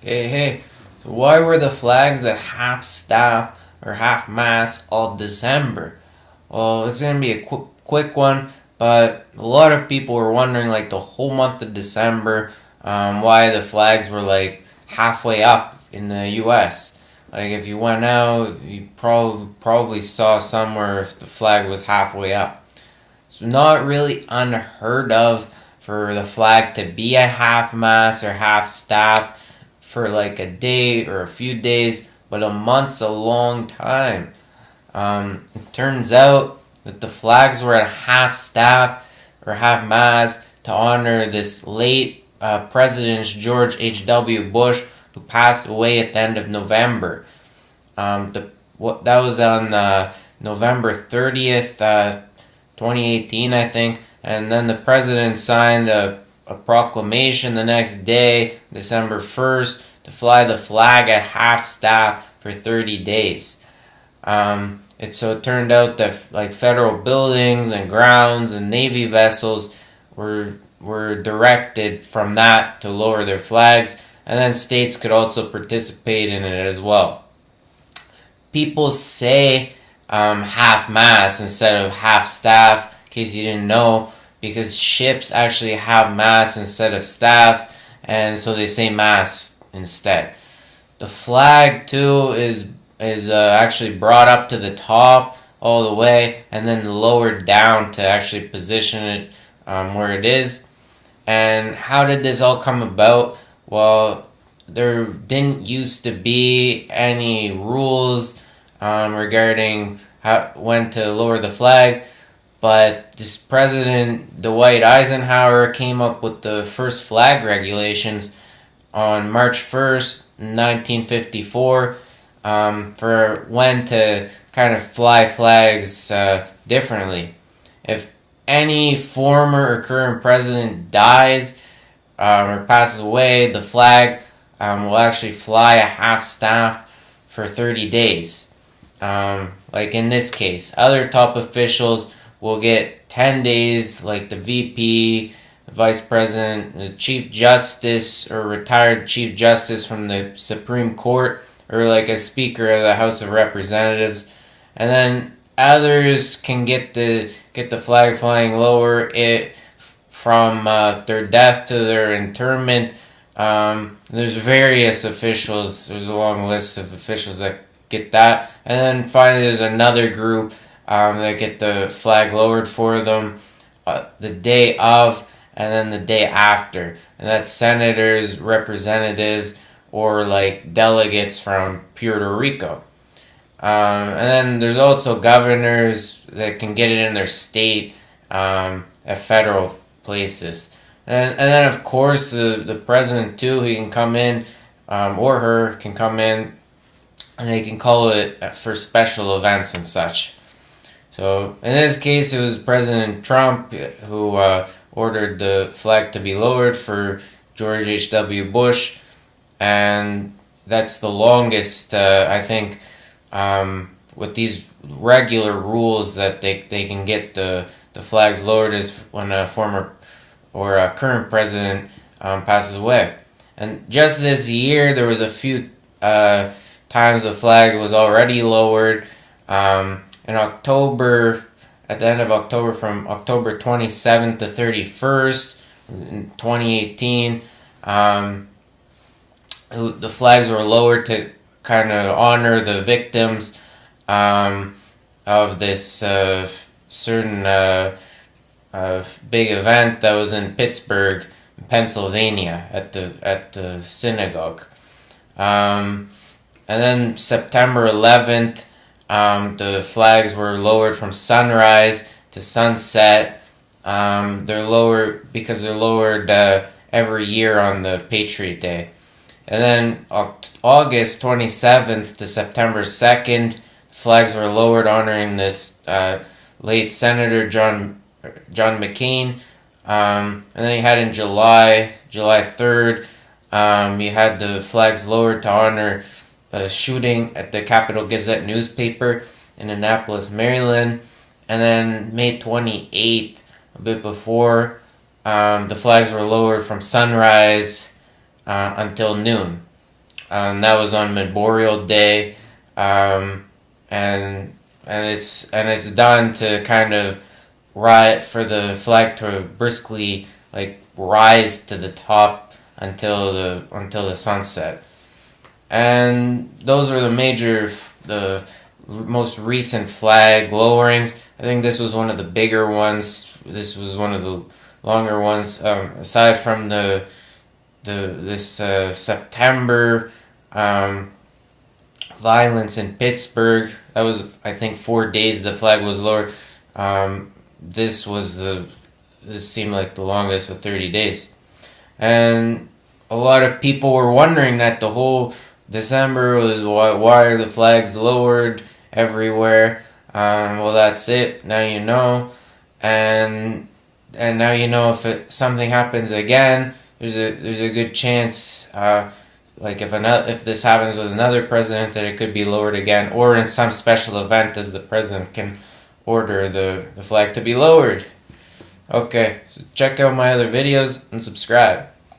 Hey, so why were the flags at half-staff or half-mast all December? Well, it's gonna be a quick one, but a lot of people were wondering, like, the whole month of December, why the flags were like halfway up in the U.S. Like, if you went out, you probably saw somewhere if the flag was halfway up. It's not really unheard of for the flag to be at half-mast or half-staff for like a day or a few days, but a month's a long time. It turns out that the flags were at half-staff or half-mast to honor this late President George H.W. Bush, who passed away at the end of November. That was on November 30th, 2018, I think, and then the president signed a proclamation the next day, December 1st, to fly the flag at half-staff for 30 days. It turned out that like federal buildings and grounds and Navy vessels were directed from that to lower their flags, and then states could also participate in it as well. People say half-mast instead of half-staff, in case you didn't know, because ships actually have masts instead of staffs, and so they say masts instead. The flag too is actually brought up to the top all the way, and then lowered down to actually position it where it is. And how did this all come about? Well, there didn't used to be any rules regarding when to lower the flag. But this President Dwight Eisenhower came up with the first flag regulations on March 1st, 1954, for when to kind of fly flags differently. If any former or current president dies or passes away, the flag will actually fly a half-staff for 30 days. Like in this case, other top officials will get 10 days, like the VP, the Vice President, the Chief Justice, or retired Chief Justice from the Supreme Court, or like a Speaker of the House of Representatives. And then others can get the flag flying lower from their death to their interment. There's various officials, there's a long list of officials that get that. And then finally there's another group that get the flag lowered for them the day of and then the day after. And that's senators, representatives, or like delegates from Puerto Rico. And then there's also governors that can get it in their state at federal places. And then of course the president too, he can come in, or her can come in, and they can call it for special events and such. So in this case, it was President Trump who ordered the flag to be lowered for George H.W. Bush, and that's the longest, I think, with these regular rules that they can get the flags lowered is when a former or a current president passes away. And just this year, there was a few times the flag was already lowered. In October, at the end of October, from October 27th to 31st in 2018, the flags were lowered to kind of honor the victims of this certain big event that was in Pittsburgh, Pennsylvania, at the synagogue. And then September 11th, the flags were lowered from sunrise to sunset. They're lowered because they're lowered every year on the Patriot Day. And then August 27th to September 2nd, flags were lowered honoring this late Senator John McCain. And then you had in July 3rd, you had the flags lowered to honor a shooting at the Capital Gazette newspaper in Annapolis, Maryland. And then May 28th, a bit before, the flags were lowered from sunrise until noon. That was on Memorial Day, and it's done to kind of for the flag to briskly like rise to the top until the sunset. And those were the most recent flag lowerings. I think this was one of the bigger ones. This was one of the longer ones. Aside from this September violence in Pittsburgh, that was, I think, 4 days the flag was lowered. This seemed like the longest with 30 days. And a lot of people were wondering that the whole December was why are the flags lowered everywhere? Well, that's it. Now you know, and now you know if something happens again, there's a good chance, like if this happens with another president, that it could be lowered again, or in some special event, as the president can order the flag to be lowered. Okay, so check out my other videos and subscribe.